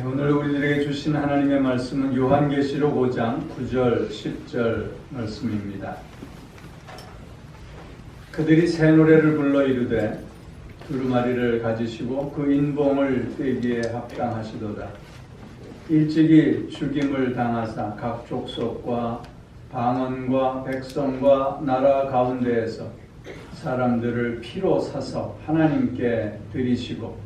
오늘 우리들에게 주신 하나님의 말씀은 요한계시록 5장 9절 10절 말씀입니다. 그들이 새 노래를 불러 이르되 두루마리를 가지시고 그 인봉을 떼기에 합당하시도다. 일찍이 죽임을 당하사 각 족속과 방언과 백성과 나라 가운데에서 사람들을 피로 사서 하나님께 드리시고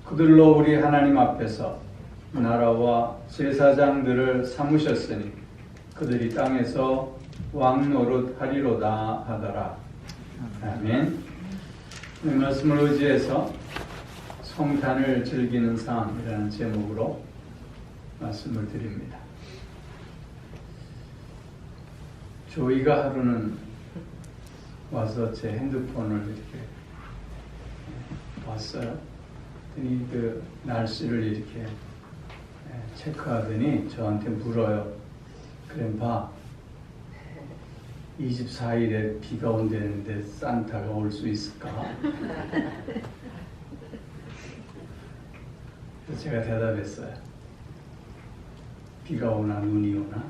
그들로 우리 하나님 앞에서 나라와 제사장들을 삼으셨으니 그들이 땅에서 왕 노릇 하리로다 하더라. 아멘. 이 말씀을 의지해서 성탄을 즐기는 삶이라는 제목으로 말씀을 드립니다. 조이가 하루는 와서 제 핸드폰을 이렇게 봤어요. 그 날씨를 이렇게 체크하더니 저한테 물어요. 그램파, 24일에 비가 온다는데 산타가 올 수 있을까? 그래서 제가 대답했어요. 비가 오나 눈이 오나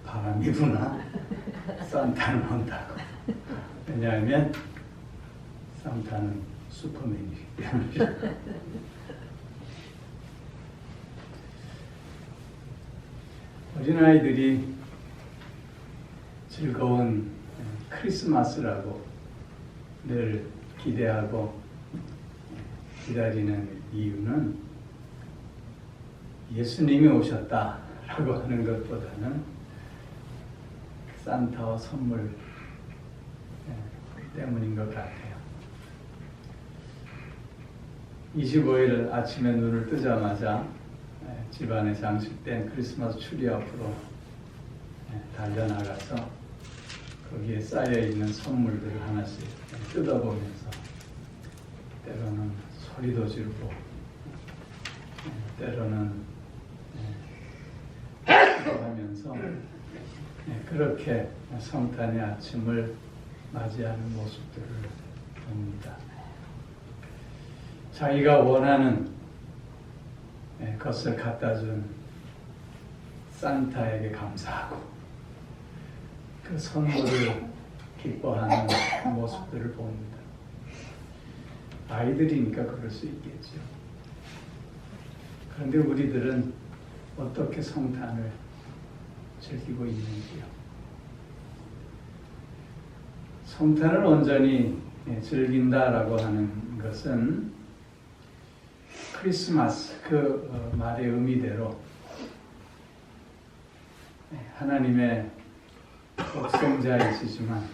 바람이 부나 산타는 온다고. 왜냐하면 산타는 슈퍼맨이기 때문에. 어린아이들이 즐거운 크리스마스라고 늘 기대하고 기다리는 이유는 예수님이 오셨다라고 하는 것보다는 산타와 선물 때문인 것 같아요. 25일 아침에 눈을 뜨자마자 집안에 장식된 크리스마스 추리 앞으로 달려나가서 거기에 쌓여있는 선물들을 하나씩 뜯어보면서 때로는 소리도 지르고 때로는 하면서 그렇게 성탄의 아침을 맞이하는 모습들을 봅니다. 자기가 원하는 것을 갖다 준 산타에게 감사하고 그 선물을 기뻐하는 모습들을 봅니다. 아이들이니까 그럴 수 있겠죠. 그런데 우리들은 어떻게 성탄을 즐기고 있는지요? 성탄을 온전히 즐긴다라고 하는 것은 크리스마스 그 말의 의미대로 하나님의 독생자이시지만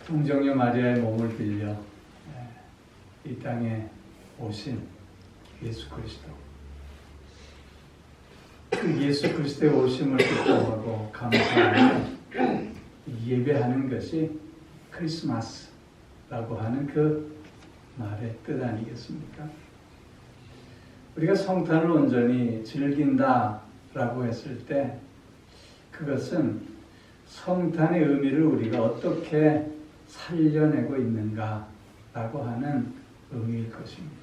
동정녀 마리아의 몸을 빌려 이 땅에 오신 예수 그리스도, 그 예수 그리스도의 오심을 기뻐하고 감사하며 예배하는 것이 크리스마스라고 하는 그 말의 뜻 아니겠습니까? 우리가 성탄을 온전히 즐긴다라고 했을 때 그것은 성탄의 의미를 우리가 어떻게 살려내고 있는가라고 하는 의미일 것입니다.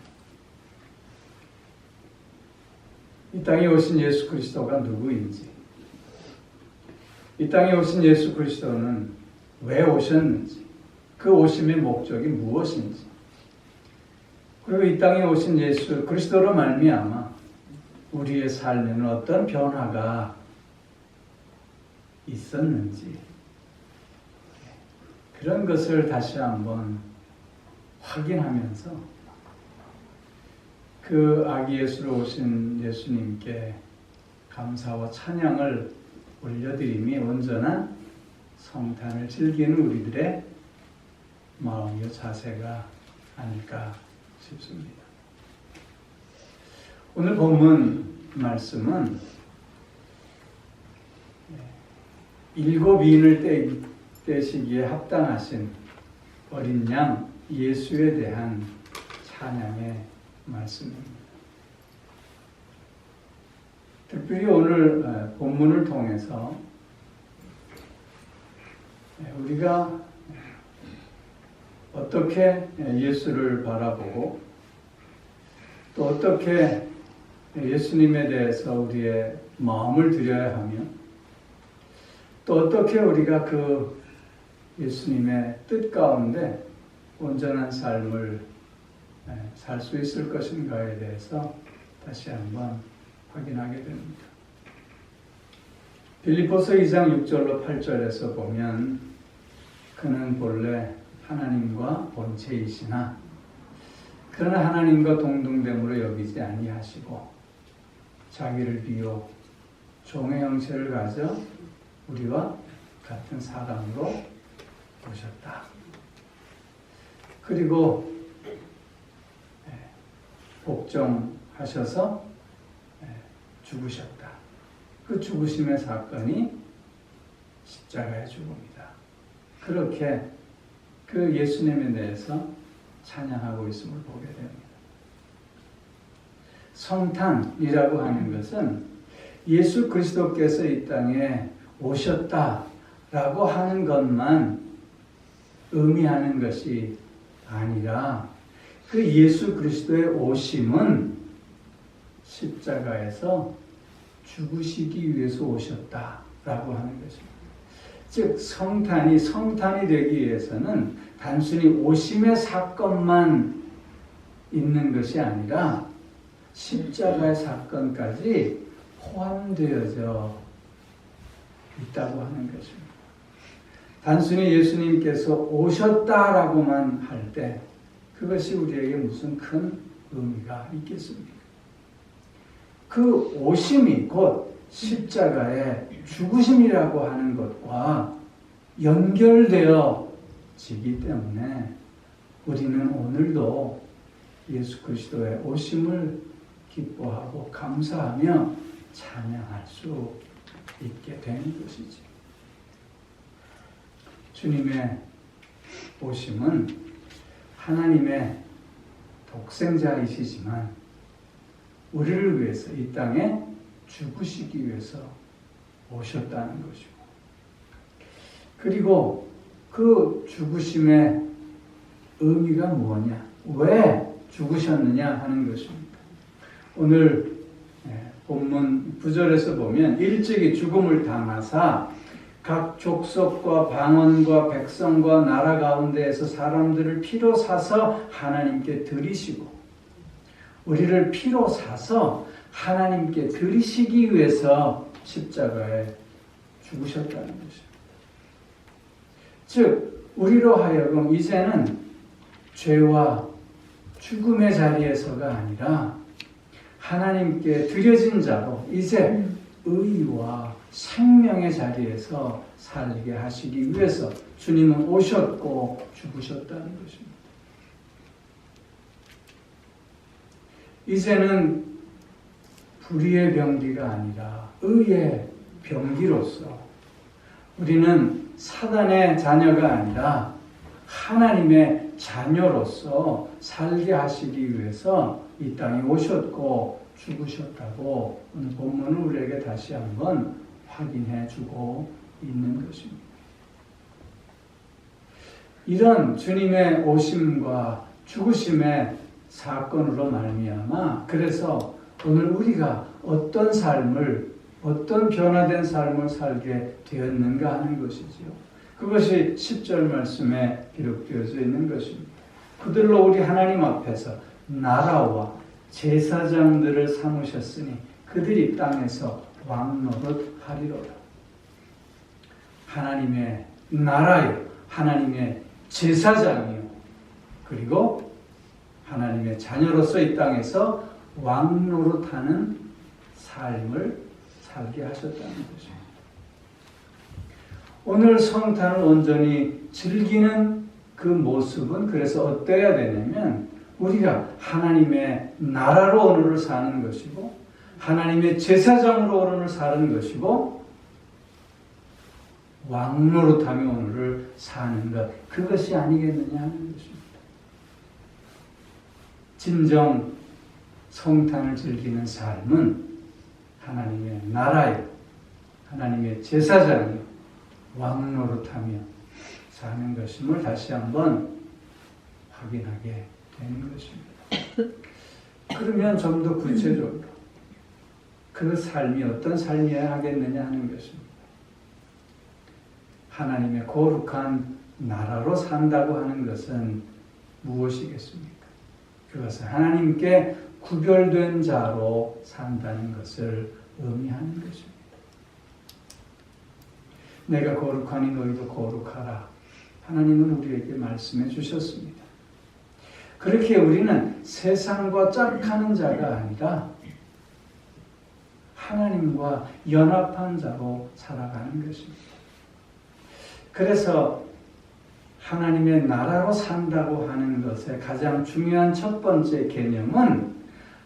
이 땅에 오신 예수 그리스도가 누구인지, 이 땅에 오신 예수 그리스도는 왜 오셨는지, 그 오심의 목적이 무엇인지, 그리고 이 땅에 오신 예수 그리스도로 말미암아 우리의 삶에는 어떤 변화가 있었는지 그런 것을 다시 한번 확인하면서 그 아기 예수로 오신 예수님께 감사와 찬양을 올려드림이 온전한 성탄을 즐기는 우리들의 마음이요 자세가 아닐까 싶습니다. 오늘 본문 말씀은 7인을 떼시기에 합당하신 어린 양 예수에 대한 찬양의 말씀입니다. 특별히 오늘 본문을 통해서 우리가 어떻게 예수를 바라보고 또 어떻게 예수님에 대해서 우리의 마음을 드려야 하며 또 어떻게 우리가 그 예수님의 뜻 가운데 온전한 삶을 살 수 있을 것인가에 대해서 다시 한번 확인하게 됩니다. 빌립보서 2장 6절로 8절에서 보면 그는 본래 하나님과 본체이시나 그러나 하나님과 동등됨으로 여기지 아니하시고 자기를 비워 종의 형체를 가져 우리와 같은 사람으로 오셨다. 그리고 복종하셔서 죽으셨다. 그 죽으심의 사건이 십자가의 죽음이다. 그렇게 그 예수님에 대해서 찬양하고 있음을 보게 됩니다. 성탄이라고 하는 것은 예수 그리스도께서 이 땅에 오셨다라고 하는 것만 의미하는 것이 아니라 그 예수 그리스도의 오심은 십자가에서 죽으시기 위해서 오셨다라고 하는 것입니다. 즉 성탄이 되기 위해서는 단순히 오심의 사건만 있는 것이 아니라 십자가의 사건까지 포함되어져 있다고 하는 것입니다. 단순히 예수님께서 오셨다라고만 할 때 그것이 우리에게 무슨 큰 의미가 있겠습니까? 그 오심이 곧 십자가의 죽으심이라고 하는 것과 연결되어지기 때문에 우리는 오늘도 예수 그리스도의 오심을 기뻐하고 감사하며 찬양할 수 있게 되는 것이지. 주님의 오심은 하나님의 독생자이시지만 우리를 위해서 이 땅에 죽으시기 위해서 오셨다는 것이고, 그리고 그 죽으심의 의미가 뭐냐, 왜 죽으셨느냐 하는 것입니다. 오늘 본문 9절에서 보면 일찍이 죽음을 당하사 각 족속과 방언과 백성과 나라 가운데에서 사람들을 피로 사서 하나님께 드리시고, 우리를 피로 사서 하나님께 드리시기 위해서 십자가에 죽으셨다는 것입니다. 즉 우리로 하여금 이제는 죄와 죽음의 자리에서가 아니라 하나님께 드려진 자로 이제 의와 생명의 자리에서 살게 하시기 위해서 주님은 오셨고 죽으셨다는 것입니다. 이제는 불의의 병기가 아니라 의의 병기로서 우리는 사단의 자녀가 아니라 하나님의 자녀로서 살게 하시기 위해서 이 땅에 오셨고 죽으셨다고 오늘 본문은 우리에게 다시 한번 확인해 주고 있는 것입니다. 이런 주님의 오심과 죽으심의 사건으로 말미암아 그래서 오늘 우리가 어떤 삶을, 어떤 변화된 삶을 살게 되었는가 하는 것이지요. 그것이 10절 말씀에 기록되어져 있는 것입니다. 그들로 우리 하나님 앞에서 나라와 제사장들을 삼으셨으니 그들이 땅에서 왕노릇 하리로다. 하나님의 나라요, 하나님의 제사장이요, 그리고 하나님의 자녀로서 이 땅에서 왕노릇하는 삶을 살게 하셨다는 것입니다. 오늘 성탄을 온전히 즐기는 그 모습은 그래서 어때야 되냐면 우리가 하나님의 나라로 오늘을 사는 것이고 하나님의 제사장으로 오늘을 사는 것이고 왕노릇하며 오늘을 사는 것, 그것이 아니겠느냐 하는 것입니다. 진정 성탄을 즐기는 삶은 하나님의 나라요, 하나님의 제사장이요, 왕노릇하며 사는 것임을 다시 한번 확인하게 되는 것입니다. 그러면 좀 더 구체적으로 그 삶이 어떤 삶이어야 하겠느냐 하는 것입니다. 하나님의 거룩한 나라로 산다고 하는 것은 무엇이겠습니까? 그것은 하나님께 구별된 자로 산다는 것을 의미하는 것입니다. 내가 거룩하니 너희도 거룩하라. 하나님은 우리에게 말씀해 주셨습니다. 그렇게 우리는 세상과 짝하는 자가 아니라 하나님과 연합한 자로 살아가는 것입니다. 그래서 하나님의 나라로 산다고 하는 것의 가장 중요한 첫 번째 개념은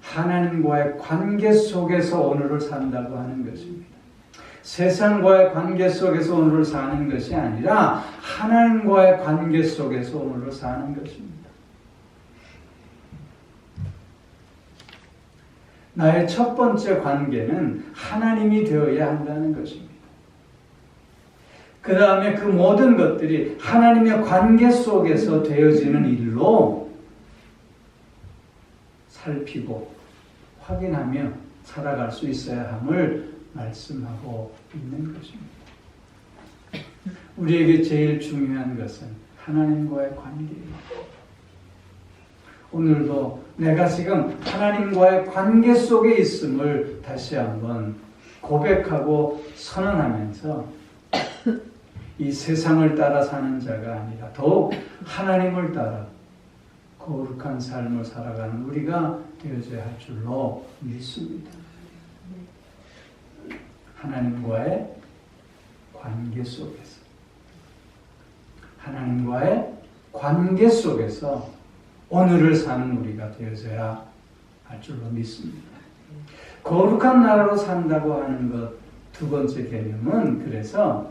하나님과의 관계 속에서 오늘을 산다고 하는 것입니다. 세상과의 관계 속에서 오늘을 사는 것이 아니라 하나님과의 관계 속에서 오늘을 사는 것입니다. 나의 첫 번째 관계는 하나님이 되어야 한다는 것입니다. 그 다음에 그 모든 것들이 하나님의 관계 속에서 되어지는 일로 살피고 확인하며 살아갈 수 있어야 함을 말씀하고 있는 것입니다. 우리에게 제일 중요한 것은 하나님과의 관계입니다. 오늘도 내가 지금 하나님과의 관계 속에 있음을 다시 한번 고백하고 선언하면서 이 세상을 따라 사는 자가 아니라 더욱 하나님을 따라 거룩한 삶을 살아가는 우리가 되어져야 할 줄로 믿습니다. 하나님과의 관계 속에서 하나님과의 관계 속에서 오늘을 사는 우리가 되어져야 할 줄로 믿습니다. 거룩한 나라로 산다고 하는 것 두 번째 개념은 그래서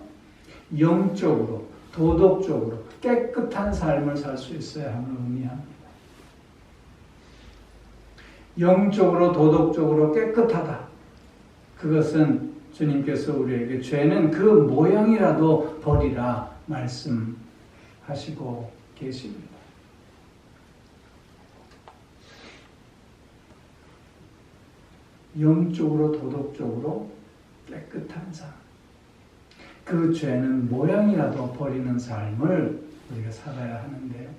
영적으로 도덕적으로 깨끗한 삶을 살 수 있어야 함을 의미합니다. 영적으로 도덕적으로 깨끗하다. 그것은 주님께서 우리에게 죄는 그 모양이라도 버리라 말씀하시고 계십니다. 영적으로 도덕적으로 깨끗한 삶. 그 죄는 모양이라도 버리는 삶을 우리가 살아야 하는데요.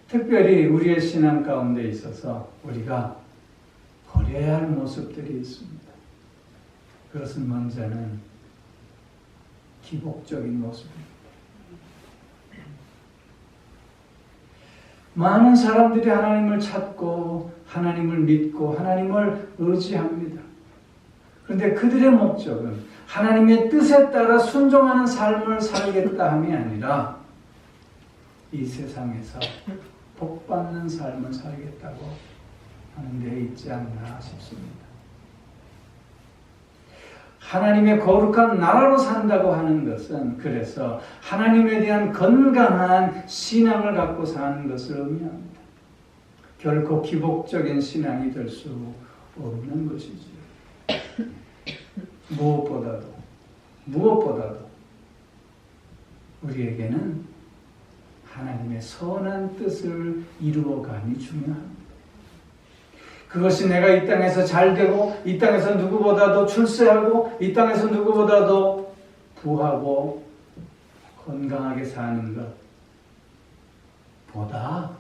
특별히 우리의 신앙 가운데 있어서 우리가 버려야 할 모습들이 있습니다. 그것은 먼저는 기복적인 모습입니다. 많은 사람들이 하나님을 찾고 하나님을 믿고 하나님을 의지합니다. 그런데 그들의 목적은 하나님의 뜻에 따라 순종하는 삶을 살겠다 함이 아니라 이 세상에서 복받는 삶을 살겠다고 하는 데 있지 않나 싶습니다. 하나님의 거룩한 나라로 산다고 하는 것은 그래서 하나님에 대한 건강한 신앙을 갖고 사는 것을 의미합니다. 결코 기복적인 신앙이 될 수 없는 것이지요. 무엇보다도 우리에게는 하나님의 선한 뜻을 이루어감이 중요합니다. 그것이 내가 이 땅에서 잘되고 이 땅에서 누구보다도 출세하고 이 땅에서 누구보다도 부하고 건강하게 사는 것보다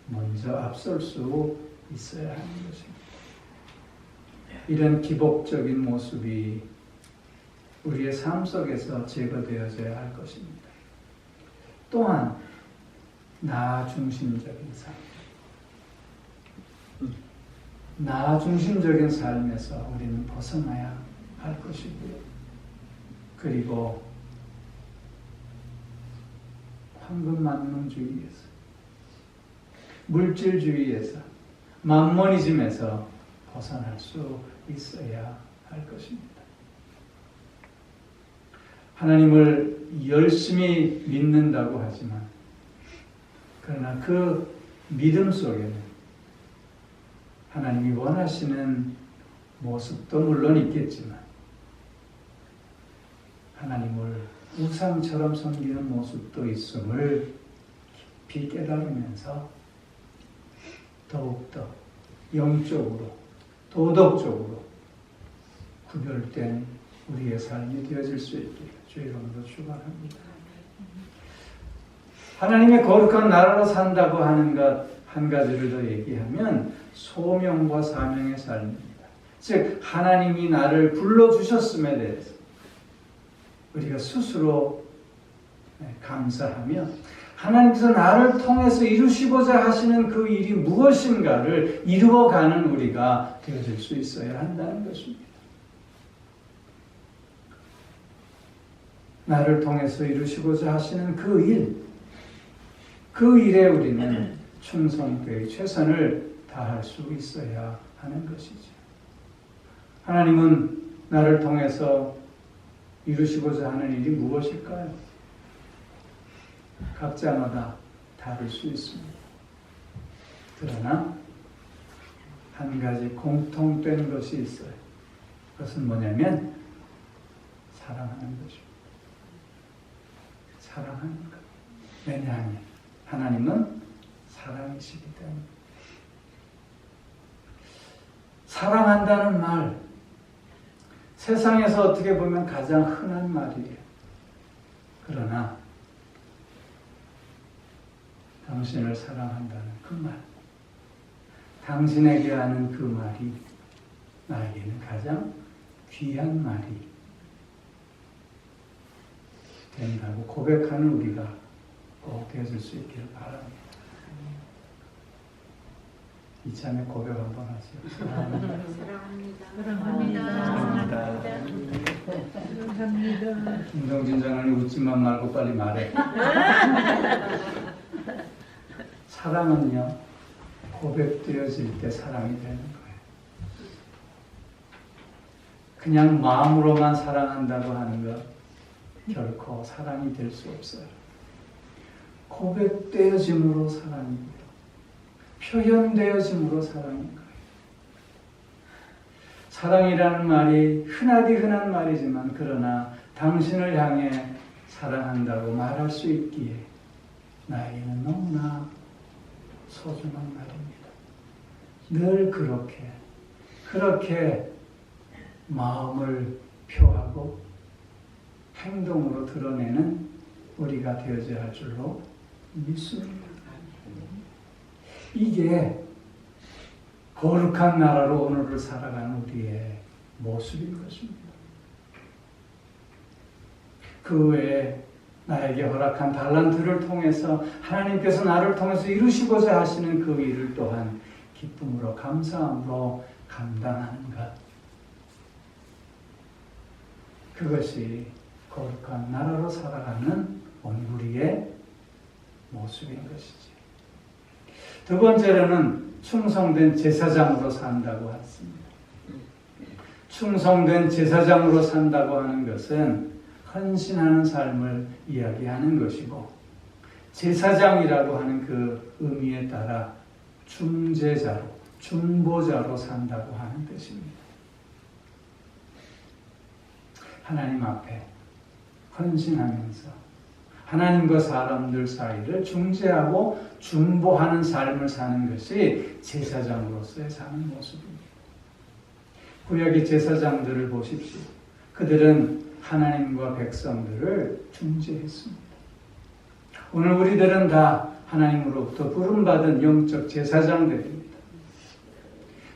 먼저 앞설 수 있어야 하는 것입니다. 이런 기복적인 모습이 우리의 삶 속에서 제거되어져야 할 것입니다. 또한 나 중심적인 삶. 나 중심적인 삶에서 우리는 벗어나야 할 것이고요. 그리고 황금만능주의에서, 물질주의에서, 만모니즘에서 벗어날 수 있어야 할 것입니다. 하나님을 열심히 믿는다고 하지만 그러나 그 믿음 속에는 하나님이 원하시는 모습도 물론 있겠지만 하나님을 우상처럼 섬기는 모습도 있음을 깊이 깨달으면서 더욱더 영적으로, 도덕적으로 구별된 우리의 삶이 되어질 수 있기를 주 이름으로 축원합니다. 하나님의 거룩한 나라로 산다고 하는 것 한 가지를 더 얘기하면 소명과 사명의 삶입니다. 즉 하나님이 나를 불러주셨음에 대해서 우리가 스스로 감사하며 하나님께서 나를 통해서 이루시고자 하시는 그 일이 무엇인가를 이루어가는 우리가 되어질 수 있어야 한다는 것입니다. 나를 통해서 이루시고자 하시는 그 일에 우리는 충성되이 최선을 다할 수 있어야 하는 것이죠. 하나님은 나를 통해서 이루시고자 하는 일이 무엇일까요? 각자마다 다를 수 있습니다. 그러나 한 가지 공통된 것이 있어요. 그것은 뭐냐면 사랑하는 것입니다. 사랑하는 것. 왜냐하면 하나님은 사랑이시기 때문에. 사랑한다는 말, 세상에서 어떻게 보면 가장 흔한 말이에요. 그러나 당신을 사랑한다는 그 말, 당신에게 하는 그 말이 나에게는 가장 귀한 말이 된다고 고백하는 우리가 꼭 되어질 수 있기를 바랍니다. 이참에 고백 한번 하세요. 사랑합니다. 사랑합니다. 김정진 장관이 웃지만 말고 빨리 말해. 사랑은요, 고백되어질 때 사랑이 되는 거예요. 그냥 마음으로만 사랑한다고 하는 것 결코 사랑이 될 수 없어요. 고백되어짐으로 사랑입니다. 표현되어짐으로 사랑인 거예요. 사랑이라는 말이 흔한 말이지만 그러나 당신을 향해 사랑한다고 말할 수 있기에 나에게는 너무나 소중한 말입니다. 늘 그렇게 마음을 표하고 행동으로 드러내는 우리가 되어져야 할 줄로 믿습니다. 이게 거룩한 나라로 오늘을 살아가는 우리의 모습인 것입니다. 그 외에 나에게 허락한 달란트를 통해서 하나님께서 나를 통해서 이루시고자 하시는 그 일을 또한 기쁨으로 감사함으로 감당하는 것. 그것이 거룩한 나라로 살아가는 오늘 우리의 모습인 것이지. 두 번째로는 충성된 제사장으로 산다고 했습니다. 충성된 제사장으로 산다고 하는 것은 헌신하는 삶을 이야기하는 것이고, 제사장이라고 하는 그 의미에 따라 중재자로, 중보자로 산다고 하는 뜻입니다. 하나님 앞에 헌신하면서 하나님과 사람들 사이를 중재하고 중보하는 삶을 사는 것이 제사장으로서의 사는 모습입니다. 구약의 제사장들을 보십시오. 그들은 하나님과 백성들을 중재했습니다. 오늘 우리들은 다 하나님으로부터 부름받은 영적 제사장들입니다.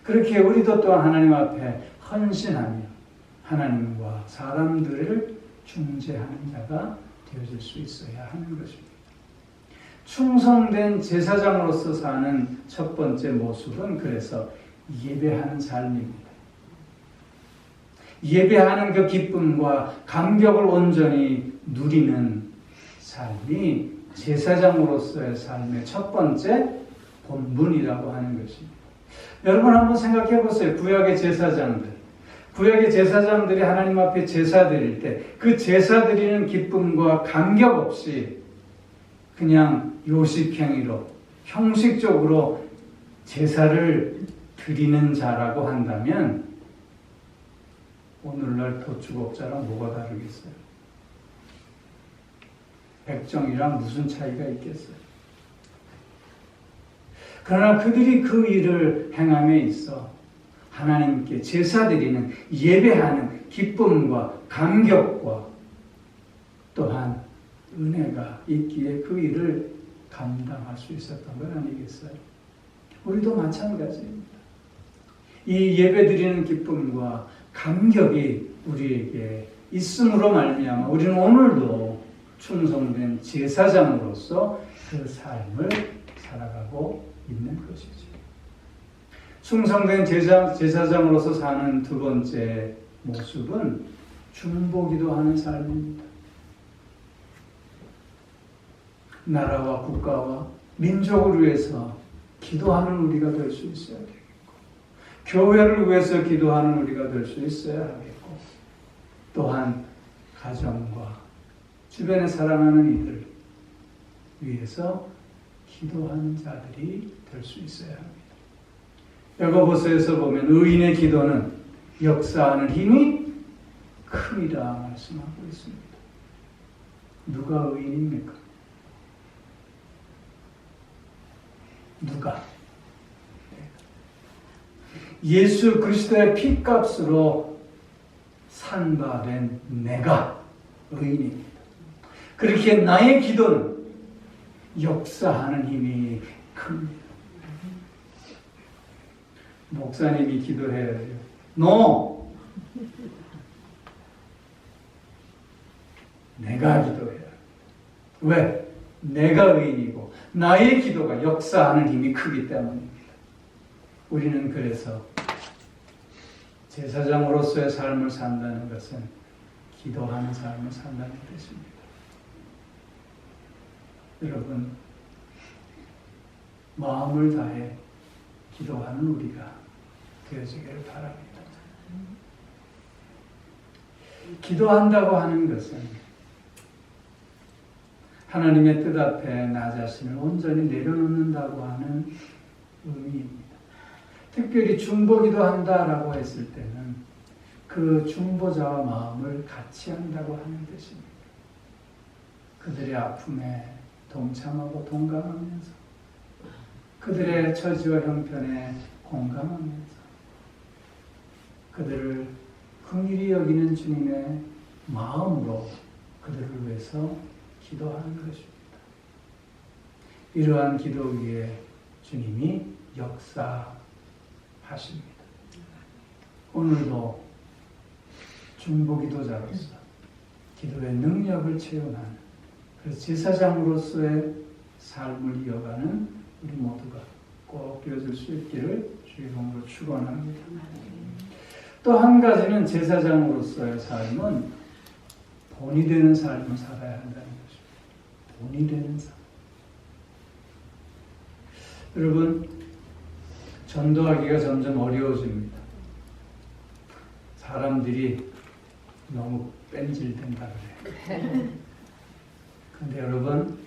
그렇게 우리도 또한 하나님 앞에 헌신하며 하나님과 사람들을 중재하는 자가 되어질 수 있어야 하는 것입니다. 충성된 제사장으로서 사는 첫 번째 모습은 그래서 예배하는 삶입니다. 예배하는 그 기쁨과 감격을 온전히 누리는 삶이 제사장으로서의 삶의 첫 번째 본분이라고 하는 것입니다. 여러분 한번 생각해 보세요. 구약의 제사장들이 하나님 앞에 제사 드릴 때 그 제사 드리는 기쁨과 감격 없이 그냥 요식행위로 형식적으로 제사를 드리는 자라고 한다면 오늘날 도축업자랑 뭐가 다르겠어요? 백정이랑 무슨 차이가 있겠어요? 그러나 그들이 그 일을 행함에 있어 하나님께 제사드리는 예배하는 기쁨과 감격과 또한 은혜가 있기에 그 일을 감당할 수 있었던 건 아니겠어요? 우리도 마찬가지입니다. 이 예배드리는 기쁨과 감격이 우리에게 있음으로 말미암아 우리는 오늘도 충성된 제사장으로서 그 삶을 살아가고 있는 것이죠. 충성된 제사장으로서 사는 두 번째 모습은 중보기도하는 삶입니다. 나라와 국가와 민족을 위해서 기도하는 우리가 될 수 있어야 되겠고, 교회를 위해서 기도하는 우리가 될 수 있어야 하겠고, 또한 가정과 주변에 사랑하는 이들 위해서 기도하는 자들이 될 수 있어야 합니다. 야고보서에서 보면 의인의 기도는 역사하는 힘이 큽니다 말씀하고 있습니다. 누가 의인입니까? 누가? 예수 그리스도의 피값으로 산 바 된 내가 의인입니다. 그렇게 나의 기도는 역사하는 힘이 큽니다. 목사님이 기도해야 돼요. No! 내가 기도해야. 왜? 내가 의인이고 나의 기도가 역사하는 힘이 크기 때문입니다. 우리는 그래서 제사장으로서의 삶을 산다는 것은 기도하는 삶을 산다는 뜻입니다. 여러분, 마음을 다해 기도하는 우리가 되어지기를 바랍니다. 기도한다고 하는 것은 하나님의 뜻 앞에 나 자신을 온전히 내려놓는다고 하는 의미입니다. 특별히 중보기도 한다라고 했을 때는 그 중보자와 마음을 같이 한다고 하는 뜻입니다. 그들의 아픔에 동참하고 동감하면서 그들의 처지와 형편에 공감하면서 그들을 긍휼히 여기는 주님의 마음으로 그들을 위해서 기도하는 것입니다. 이러한 기도 위에 주님이 역사하십니다. 오늘도 중보기도자로서 기도의 능력을 체험하는 그 제사장으로서의 삶을 이어가는 우리 모두가 꼭 되어질 수 있기를 주의 이름으로 축원합니다. 또 한 가지는 제사장으로서의 삶은 본이 되는 삶을 살아야 한다는 것입니다. 본이 되는 삶. 여러분, 전도하기가 점점 어려워집니다. 사람들이 너무 뺀질된다 그래요. 근데 여러분,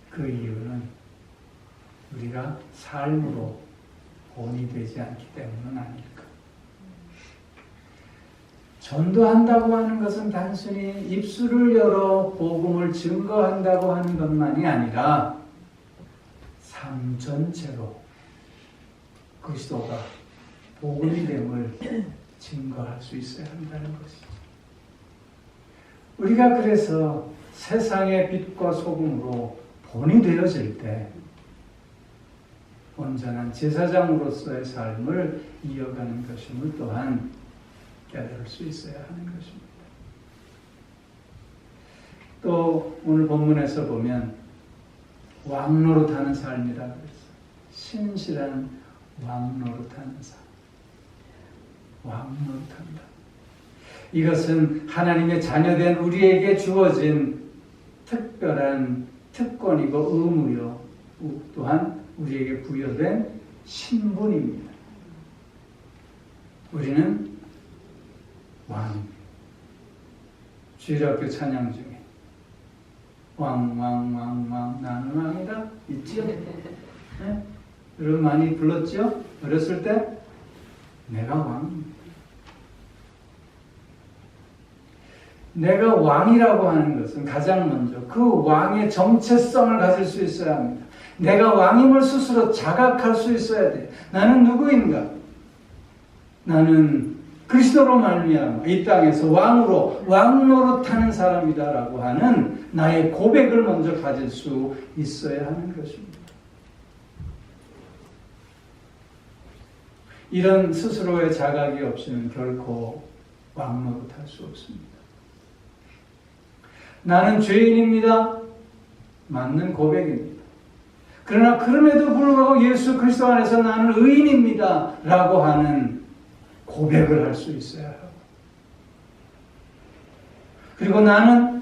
그 이유는 우리가 삶으로 본이 되지 않기 때문은 아닐까. 전도한다고 하는 것은 단순히 입술을 열어 복음을 증거한다고 하는 것만이 아니라 삶 전체로 그리스도가 복음이 됨을 증거할 수 있어야 한다는 것이죠. 우리가 그래서 세상의 빛과 소금으로 본이 되어질 때 온전한 제사장으로서의 삶을 이어가는 것임을 또한 깨달을 수 있어야 하는 것입니다. 또 오늘 본문에서 보면 왕노릇하는 삶이라고 했어요. 신실한 왕노릇하는 삶. 왕노릇한다. 이것은 하나님의 자녀된 우리에게 주어진 특별한 특권이고 의무요, 또한 우리에게 부여된 신분입니다. 우리는 왕. 주일학교 찬양 중에 왕 나는 왕이다 있지요? 네? 여러분 많이 불렀죠? 어렸을 때 내가 왕입니다. 내가 왕이라고 하는 것은 가장 먼저 그 왕의 정체성을 가질 수 있어야 합니다. 내가 왕임을 스스로 자각할 수 있어야 돼. 나는 누구인가? 나는 그리스도로 말미암아 이 땅에서 왕 노릇하는 사람이다라고 하는 나의 고백을 먼저 가질 수 있어야 하는 것입니다. 이런 스스로의 자각이 없이는 결코 왕 노릇할 수 없습니다. 나는 죄인입니다. 맞는 고백입니다. 그러나 그럼에도 불구하고 예수 그리스도 안에서 나는 의인입니다 라고 하는 고백을 할 수 있어야 하고, 그리고 나는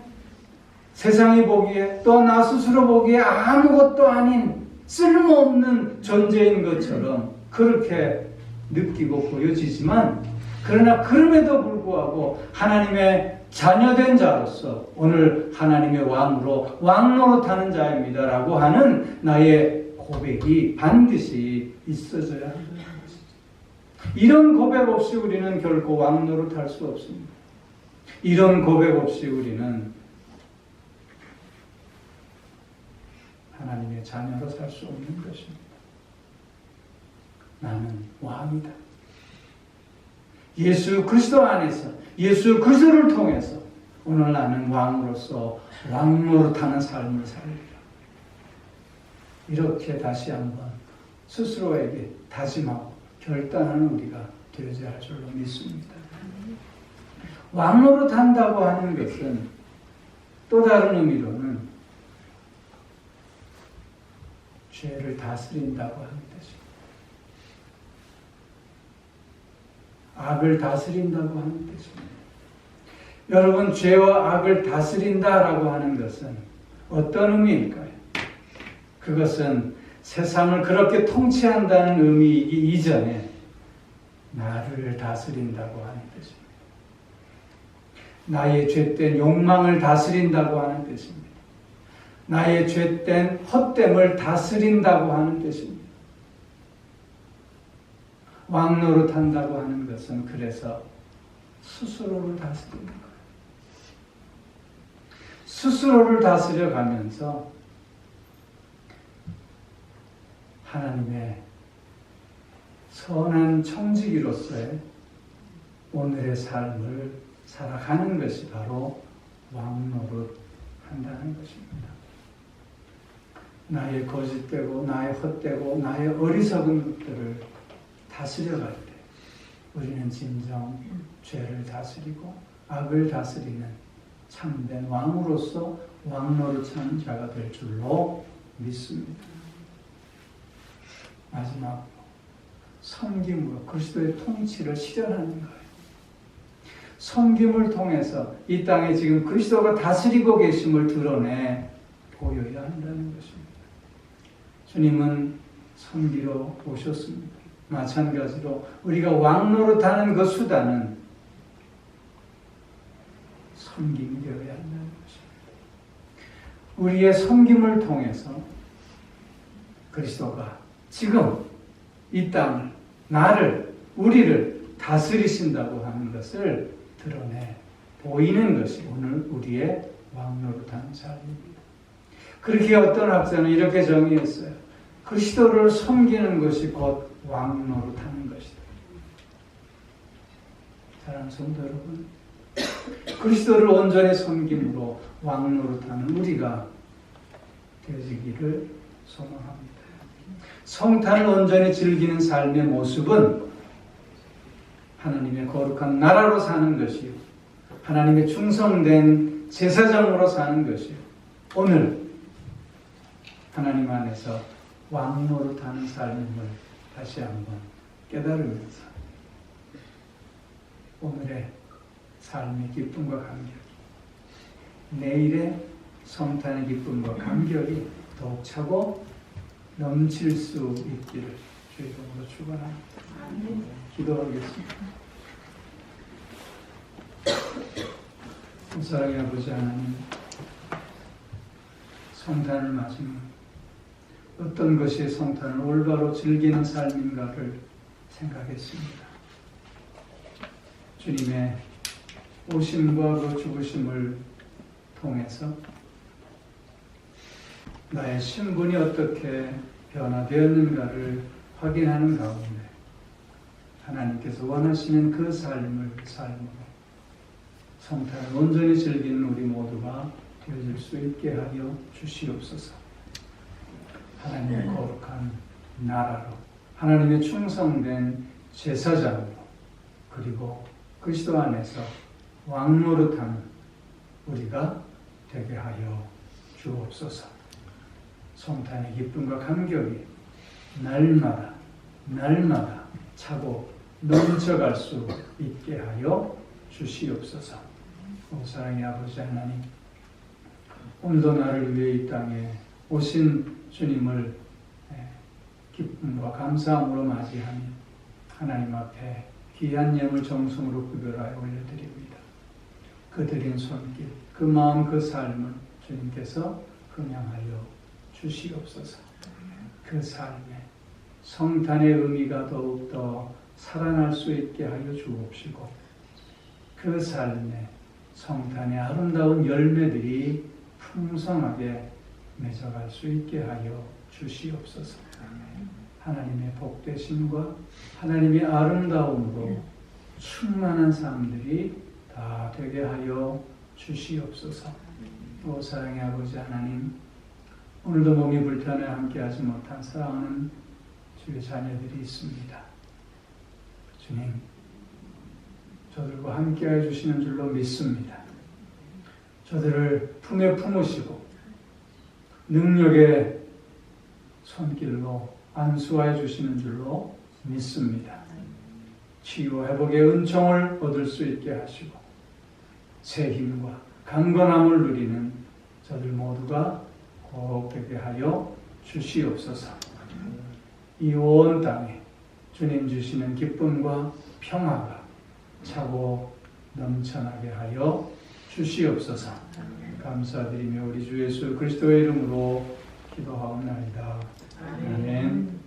세상이 보기에 또 나 스스로 보기에 아무것도 아닌 쓸모없는 존재인 것처럼 그렇게 느끼고 보여지지만, 그러나 그럼에도 불구하고 하나님의 자녀된 자로서 오늘 하나님의 왕으로 왕 노릇하는 자입니다 라고 하는 나의 고백이 반드시 있어져야 한다는 것이죠. 이런 고백 없이 우리는 결코 왕 노릇할 수 없습니다. 이런 고백 없이 우리는 하나님의 자녀로 살 수 없는 것입니다. 나는 왕이다. 예수 그리스도 안에서, 예수 그리스도를 통해서 오늘 나는 왕으로서 왕 노릇하는 삶을 살리라. 이렇게 다시 한번 스스로에게 다짐하고 결단하는 우리가 되어야 할 줄로 믿습니다. 왕 노릇한다고 하는 것은 또 다른 의미로는 죄를 다스린다고 하는 뜻입니다. 악을 다스린다고 하는 뜻입니다. 여러분, 죄와 악을 다스린다라고 하는 것은 어떤 의미일까요? 그것은 세상을 그렇게 통치한다는 의미이기 이전에 나를 다스린다고 하는 뜻입니다. 나의 죄된 욕망을 다스린다고 하는 뜻입니다. 나의 죄된 헛됨을 다스린다고 하는 뜻입니다. 왕 노릇한다고 하는 것은 그래서 스스로를 다스리는 거예요. 스스로를 다스려 가면서 하나님의 선한 청지기로서의 오늘의 삶을 살아가는 것이 바로 왕 노릇한다는 것입니다. 나의 거짓되고 나의 헛되고 나의 어리석은 것들을 다스려갈 때 우리는 진정 죄를 다스리고 악을 다스리는 참된 왕으로서 왕 노릇하는 자가 될 줄로 믿습니다. 마지막으로 섬김으로 그리스도의 통치를 실현하는 거예요. 섬김을 통해서 이 땅에 지금 그리스도가 다스리고 계심을 드러내 보여야 한다는 것입니다. 주님은 섬기러 오셨습니다. 마찬가지로 우리가 왕 노릇하는 그 수단은 섬김이 되어야 한다는 것입니다. 우리의 섬김을 통해서 그리스도가 지금 이 땅을, 나를, 우리를 다스리신다고 하는 것을 드러내 보이는 것이 오늘 우리의 왕 노릇하는 삶입니다. 그렇게 어떤 학자는 이렇게 정의했어요. 그리스도를 섬기는 것이 곧 왕 노릇하는 것이다. 사랑하는 성도 여러분, 그리스도를 온전히 섬김으로 왕 노릇하는 우리가 되어지기를 소망합니다. 성탄을 온전히 즐기는 삶의 모습은 하나님의 거룩한 나라로 사는 것이요, 하나님의 충성된 제사장으로 사는 것이요, 오늘 하나님 안에서 왕 노릇하는 삶을 다시 한번 깨달으면서 오늘의 삶의 기쁨과 감격, 내일의 성탄의 기쁨과 감격이 더욱 차고 넘칠 수 있기를 주의 이름으로 축원합니다. 기도하겠습니다. 사랑의 아버지 하나님, 성탄을 맞으면 어떤 것이 성탄을 올바로 즐기는 삶인가를 생각했습니다. 주님의 오심과 그 죽으심을 통해서 나의 신분이 어떻게 변화되었는가를 확인하는 가운데 하나님께서 원하시는 그 삶을 삶으로 성탄을 온전히 즐기는 우리 모두가 되어질 수 있게 하여 주시옵소서. 하나님의 거룩한 나라로, 하나님의 충성된 제사장으로, 그리고 그리스도 안에서 왕노릇하는 우리가 되게 하여 주옵소서. 성탄의 기쁨과 감격이 날마다 차고 넘쳐갈 수 있게 하여 주시옵소서. 오 사랑의 아버지 하나님, 오늘도 나를 위해 이 땅에 오신 주님을 기쁨과 감사함으로 맞이하며 하나님 앞에 귀한 예물 정성으로 구별하여 올려드립니다. 그 드린 손길, 그 마음, 그 삶을 주님께서 흥양하여 주시옵소서. 그 삶에 성탄의 의미가 더욱더 살아날 수 있게 하여 주옵시고, 그 삶에 성탄의 아름다운 열매들이 풍성하게 맺어갈 수 있게 하여 주시옵소서. 하나님의 복되심과 하나님의 아름다움으로 충만한 삶들이 다 되게 하여 주시옵소서. 오 사랑의 아버지 하나님, 오늘도 몸이 불편해 함께하지 못한 사랑하는 주의 자녀들이 있습니다. 주님, 저들과 함께해 주시는 줄로 믿습니다. 저들을 품에 품으시고 능력의 손길로 안수하여 주시는 줄로 믿습니다. 치유와 회복의 은총을 얻을 수 있게 하시고 새 힘과 강건함을 누리는 저들 모두가 꼭 되게 하여 주시옵소서. 이 온 땅에 주님 주시는 기쁨과 평화가 차고 넘쳐나게 하여 주시옵소서. 감사드리며 우리 주 예수 그리스도의 이름으로 기도하옵나이다. 아멘.